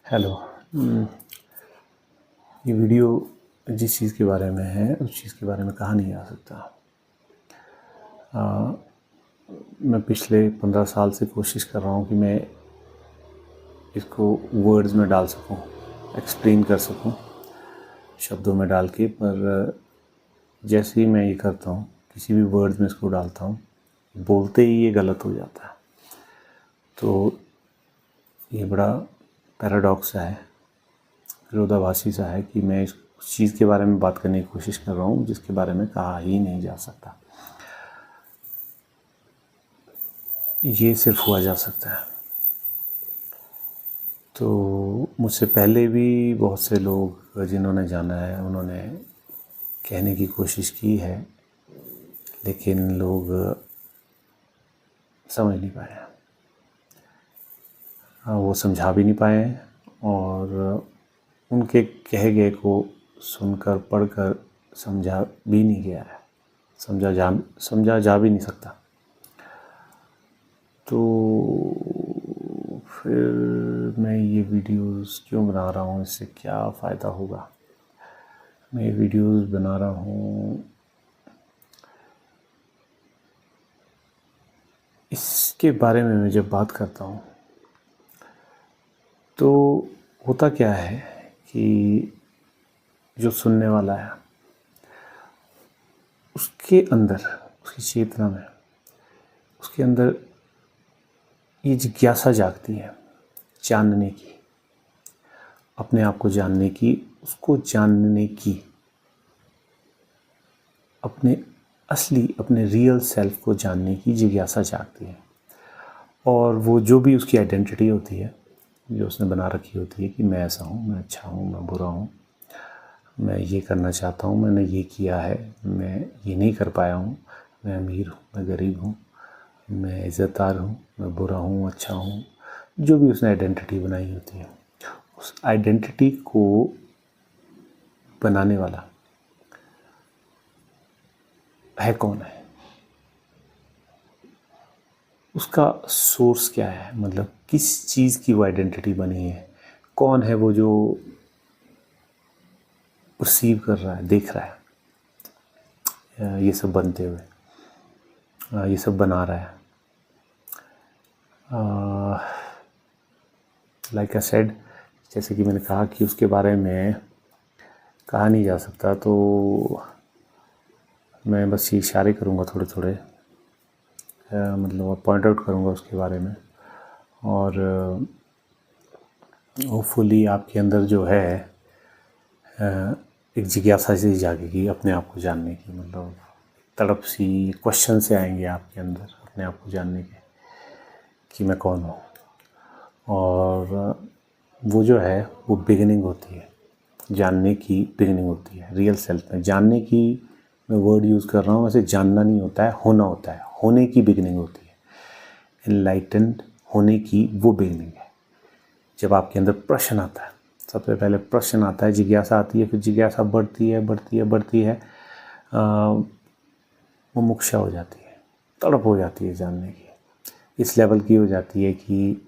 Hello. ये video जिस चीज़ के बारे में है उस चीज़ के बारे में कहा नहीं जा सकता। मैं पिछले 15 साल से कोशिश कर रहा हूँ कि मैं इसको वर्ड्स में डाल सकूँ, एक्सप्लेन कर सकूँ शब्दों में डाल के, पर जैसे ही मैं ये करता हूँ, किसी भी वर्ड्स में इसको डालता हूँ, बोलते ही ये गलत हो जाता है। तो ये बड़ा पैराडॉक्स सा है, विरोधाभासी सा है कि मैं इस चीज़ के बारे में बात करने की कोशिश कर रहा हूँ जिसके बारे में कहा ही नहीं जा सकता। ये सिर्फ हुआ जा सकता है। तो मुझसे पहले भी बहुत से लोग जिन्होंने जाना है उन्होंने कहने की कोशिश की है, लेकिन लोग समझ नहीं पाए, वो समझा भी नहीं पाए और उनके कहे गए को सुनकर पढ़कर समझा भी नहीं गया है, समझा जा भी नहीं सकता। तो फिर मैं ये वीडियोस क्यों बना रहा हूँ, इससे क्या फ़ायदा होगा। मैं ये वीडियोस बना रहा हूँ इसके बारे में। मैं जब बात करता हूँ तो होता क्या है कि जो सुनने वाला है उसके अंदर, उसकी चेतना में, उसके अंदर ये जिज्ञासा जागती है जानने की, अपने आप को जानने की, उसको जानने की, अपने असली, अपने रियल सेल्फ को जानने की जिज्ञासा जागती है। और वो जो भी उसकी आइडेंटिटी होती है, जो उसने बना रखी होती है कि मैं ऐसा हूँ, मैं अच्छा हूँ, मैं बुरा हूँ, मैं ये करना चाहता हूँ, मैंने ये किया है, मैं ये नहीं कर पाया हूँ, मैं अमीर हूँ, मैं गरीब हूँ, मैं इज़्ज़तदार हूँ, मैं बुरा हूँ, अच्छा हूँ, जो भी उसने आइडेंटिटी बनाई होती है, उस आइडेंटिटी को बनाने वाला है कौन है, उसका सोर्स क्या है, मतलब किस चीज़ की वो आइडेंटिटी बनी है, कौन है वो जो परसीव कर रहा है, देख रहा है ये सब बनते हुए, ये सब बना रहा है। लाइक आई सेड, जैसे कि मैंने कहा कि उसके बारे में कहा नहीं जा सकता, तो मैं बस ये इशारे करूँगा थोड़े थोड़े, मतलब पॉइंट आउट करूँगा उसके बारे में। और होपफुली आपके अंदर जो है एक जिज्ञासा सी जागेगी अपने आप को जानने की, मतलब तड़प सी, क्वेश्चन से आएंगे आपके अंदर अपने आप को जानने के कि मैं कौन हूँ। और वो जो है वो बिगिनिंग होती है, जानने की बिगिनिंग होती है रियल सेल्फ में। जानने की मैं वर्ड यूज़ कर रहा हूँ, वैसे जानना नहीं होता है, होना होता है, होने की बिगिनिंग होती है। एनलाइटेंड होने की वो बिगिनिंग है जब आपके अंदर प्रश्न आता है। सबसे पहले प्रश्न आता है, जिज्ञासा आती है, फिर जिज्ञासा बढ़ती है बढ़ती है बढ़ती है, मुमुक्षा हो जाती है, तड़प हो जाती है जानने की, इस लेवल की हो जाती है कि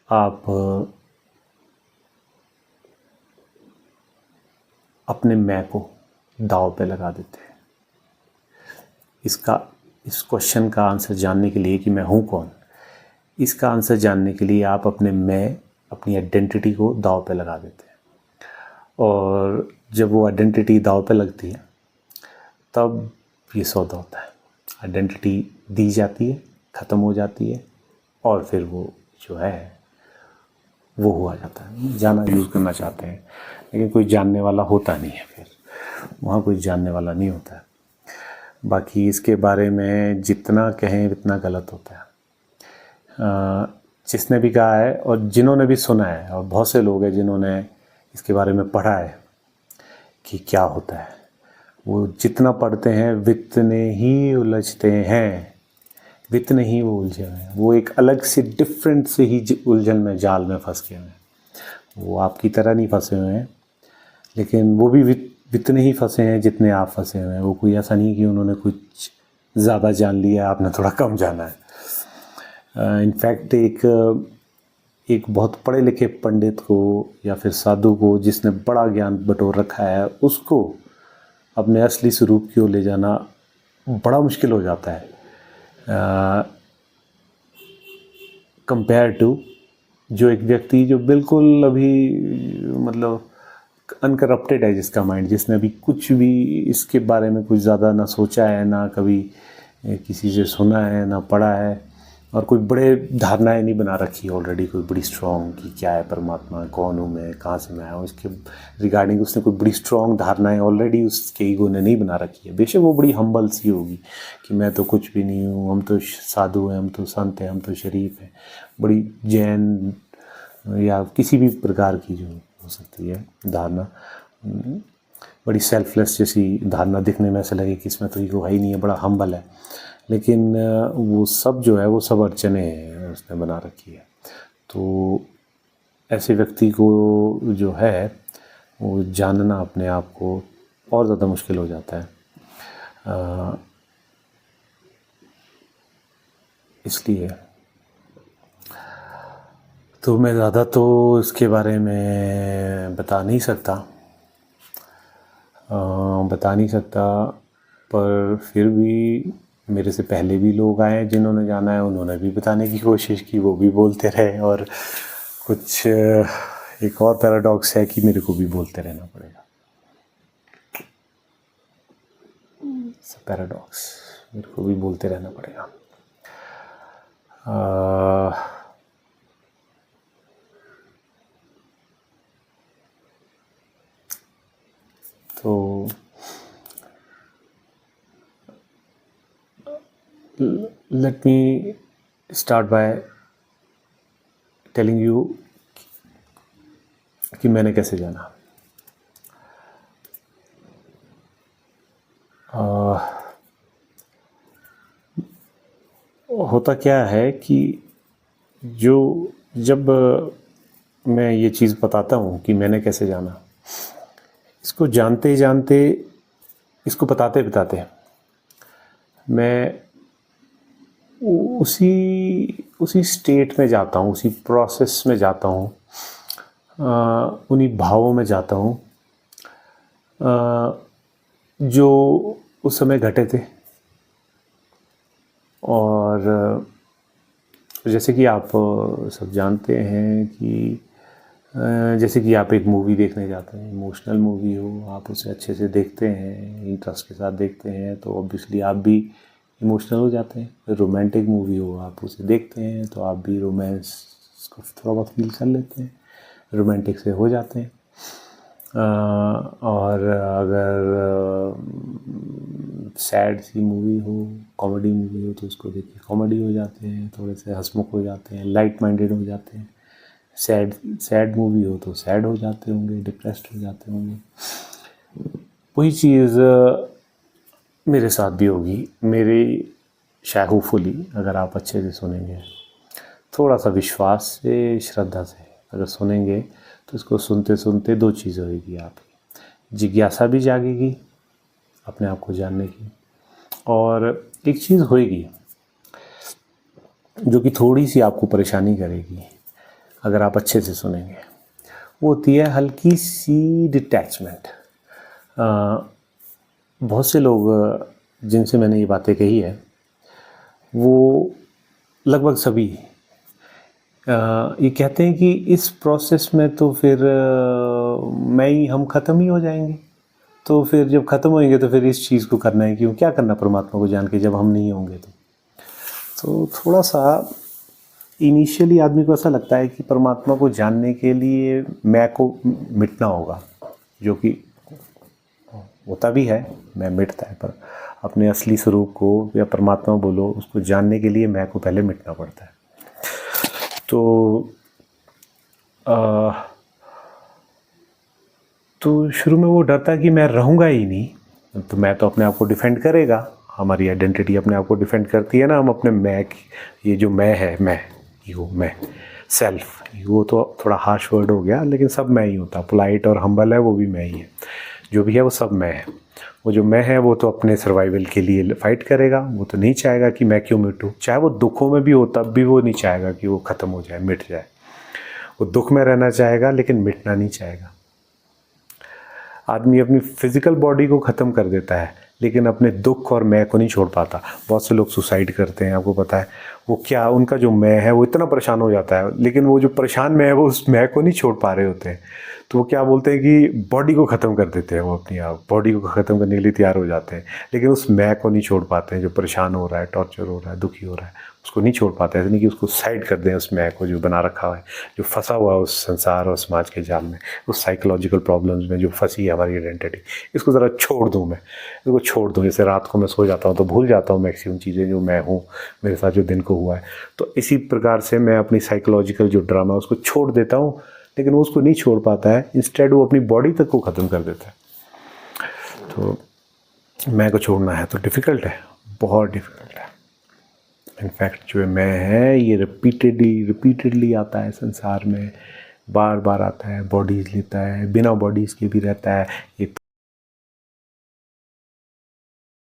आप अपने मैं को दांव पे लगा देते हैं। इस क्वेश्चन का आंसर जानने के लिए कि मैं हूँ कौन, इसका आंसर जानने के लिए आप अपने मैं, अपनी आइडेंटिटी को दांव पे लगा देते हैं। और जब वो आइडेंटिटी दांव पे लगती है तब ये सौदा होता है। आइडेंटिटी दी जाती है, ख़त्म हो जाती है, और फिर वो जो है वो हुआ जाता है। जाना यूज़ करना चाहते हैं, लेकिन कोई जानने वाला होता नहीं है, फिर वहाँ कोई जानने वाला नहीं होता है। बाकी इसके बारे में जितना कहें उतना गलत होता है। जिसने भी कहा है और जिन्होंने भी सुना है, और बहुत से लोग हैं जिन्होंने इसके बारे में पढ़ा है कि क्या होता है, वो जितना पढ़ते हैं वितने ही उलझते हैं, वितने ही वो उलझे हुए हैं। वो एक अलग से डिफरेंट से ही उलझन में, जाल में फंस गए हैं। वो आपकी तरह नहीं फंसे हुए हैं, लेकिन वो भी वितने ही फंसे हैं जितने आप फंसे हुए हैं। वो कोई ऐसा नहीं कि उन्होंने कुछ ज़्यादा जान लिया, आपने थोड़ा कम जाना है। इनफैक्ट एक एक बहुत पढ़े लिखे पंडित को या फिर साधु को जिसने बड़ा ज्ञान बटोर रखा है, उसको अपने असली स्वरूप की ओर ले जाना बड़ा मुश्किल हो जाता है कंपेयर टू जो एक व्यक्ति जो बिल्कुल अभी मतलब अनकरप्टेड है, जिसका माइंड, जिसने अभी कुछ भी इसके बारे में कुछ ज़्यादा ना सोचा है, ना कभी किसी से सुना है, ना पढ़ा है, और कोई बड़े धारणाएं नहीं बना रखी ऑलरेडी, कोई बड़ी स्ट्रॉन्ग कि क्या है परमात्मा, कौन हूँ मैं, कहाँ से मैं आया हूँ, इसके रिगार्डिंग उसने कोई बड़ी स्ट्रॉन्ग धारणाएं ऑलरेडी उसके ईगो ने नहीं बना रखी है। बेशक वो बड़ी हम्बल सी होगी कि मैं तो कुछ भी नहीं हूँ, हम तो साधु हैं, हम तो संत हैं, हम तो शरीफ हैं, बड़ी जैन या किसी भी प्रकार की जो हो सकती है धारणा, बड़ी सेल्फलेस जैसी धारणा, दिखने में ऐसा लगे कि इसमें तो ईगो है ही नहीं है, बड़ा हम्बल है, लेकिन वो सब जो है वो सब अर्चने हैं उसने बना रखी है। तो ऐसे व्यक्ति को जो है वो जानना अपने आप को और ज़्यादा मुश्किल हो जाता है। इसलिए तो मैं ज़्यादा तो इसके बारे में बता नहीं सकता, पर फिर भी मेरे से पहले भी लोग आए जिन्होंने जाना है, उन्होंने भी बताने की कोशिश की, वो भी बोलते रहे, और कुछ एक और पैराडॉक्स है कि मेरे को भी बोलते रहना पड़ेगा। पैराडॉक्स, मेरे को भी बोलते रहना पड़ेगा। तो let me start by telling you कि मैंने कैसे जाना। होता क्या है कि जब मैं ये चीज़ बताता हूँ कि मैंने कैसे जाना, इसको जानते जानते, इसको बताते बताते मैं उसी स्टेट में जाता हूँ, उसी प्रोसेस में जाता हूँ, उन्हीं भावों में जाता हूँ जो उस समय घटे थे। और जैसे कि आप सब जानते हैं कि जैसे कि आप एक मूवी देखने जाते हैं, इमोशनल मूवी हो, आप उसे अच्छे से देखते हैं, इंटरेस्ट के साथ देखते हैं, तो ऑब्वियसली आप भी इमोशनल हो जाते हैं। रोमांटिक मूवी हो, आप उसे देखते हैं तो आप भी रोमांस को थोड़ा बहुत फील कर लेते हैं, रोमांटिक से हो जाते हैं। और अगर सैड सी मूवी हो, कॉमेडी मूवी हो, तो उसको देख के कॉमेडी हो जाते हैं, थोड़े से हंसमुख हो जाते हैं, लाइट माइंडेड हो जाते हैं। सैड मूवी हो तो सैड हो जाते होंगे, डिप्रेस्ड हो जाते होंगे। वही चीज़ मेरे साथ भी होगी। मेरी शायद होपफुली, अगर आप अच्छे से सुनेंगे, थोड़ा सा विश्वास से, श्रद्धा से अगर सुनेंगे, तो इसको सुनते सुनते दो चीज़ होगी आपकी। जिज्ञासा भी जागेगी अपने आप को जानने की, और एक चीज़ होएगी जो कि थोड़ी सी आपको परेशानी करेगी अगर आप अच्छे से सुनेंगे। वो होती है हल्की सी डिटैचमेंट। बहुत से लोग जिनसे मैंने ये बातें कही है, वो लगभग सभी ये कहते हैं कि इस प्रोसेस में तो फिर हम ख़त्म ही हो जाएंगे, तो फिर जब ख़त्म होएंगे तो फिर इस चीज़ को करना है क्यों, क्या करना परमात्मा को जान के जब हम नहीं होंगे। तो थोड़ा सा इनिशियली आदमी को ऐसा लगता है कि परमात्मा को जानने के लिए मैं को मिटना होगा, जो कि होता भी है, मैं मिटता है, पर अपने असली स्वरूप को या परमात्मा बोलो, उसको जानने के लिए मैं को पहले मिटना पड़ता है। तो शुरू में वो डरता कि मैं रहूँगा ही नहीं, तो मैं तो अपने आप को डिफेंड करेगा। हमारी आइडेंटिटी अपने आप को डिफेंड करती है ना, हम अपने मैं की, ये जो मैं है, मैं ईगो, मैं सेल्फ, ईगो तो थोड़ा हार्श वर्ड हो गया, लेकिन सब मैं ही होता। पोलाइट और हम्बल है वो भी मैं ही है, जो भी है वो सब मैं है। वो जो मैं है वो तो अपने सर्वाइवल के लिए फाइट करेगा, वो तो नहीं चाहेगा कि मैं क्यों मिटूँ। चाहे वो दुखों में भी हो तब भी वो नहीं चाहेगा कि वो ख़त्म हो जाए, मिट जाए। वो दुख में रहना चाहेगा लेकिन मिटना नहीं चाहेगा। आदमी अपनी फिजिकल बॉडी को ख़त्म कर देता है लेकिन अपने दुख और मैं को नहीं छोड़ पाता। बहुत से लोग सुसाइड करते हैं, आपको पता है वो क्या, उनका जो मैं है वो इतना परेशान हो जाता है, लेकिन वो जो परेशान मैं है वो उस मैं को नहीं छोड़ पा रहे होते हैं। तो वो क्या बोलते हैं कि बॉडी को ख़त्म कर देते हैं, वो अपनी आप बॉडी को ख़त्म करने के लिए तैयार हो जाते हैं, लेकिन उस मैं को नहीं छोड़ पाते हैं। जो परेशान हो रहा है, टॉर्चर हो रहा है, दुखी हो रहा है, उसको नहीं छोड़ पाते। ऐसे नहीं कि उसको साइड कर दें, उस मैं को जो बना रखा है, जो फंसा हुआ है उस संसार और समाज के जाल में, उस साइकोलॉजिकल प्रॉब्लम्स में जो फंसी है हमारी आइडेंटिटी, इसको ज़रा छोड़ दूँ मैं, इसको छोड़ दूँ। जैसे रात को मैं सो जाता हूँ तो भूल जाता हूँ मैक्सिमम चीज़ें जो मैं हूँ, मेरे साथ जो दिन को हुआ है। तो इसी प्रकार से मैं अपनी साइकोलॉजिकल जो ड्रामा है उसको छोड़ देता हूँ, लेकिन वो उसको नहीं छोड़ पाता है। इंस्टेड वो अपनी बॉडी तक को ख़त्म कर देता है। तो मैं को छोड़ना है तो डिफ़िकल्ट है, बहुत डिफ़िकल्ट है। इनफैक्ट जो मैं है ये रिपीटेडली आता है संसार में, बार बार आता है, बॉडीज़ लेता है, बिना बॉडीज़ के भी रहता है। ये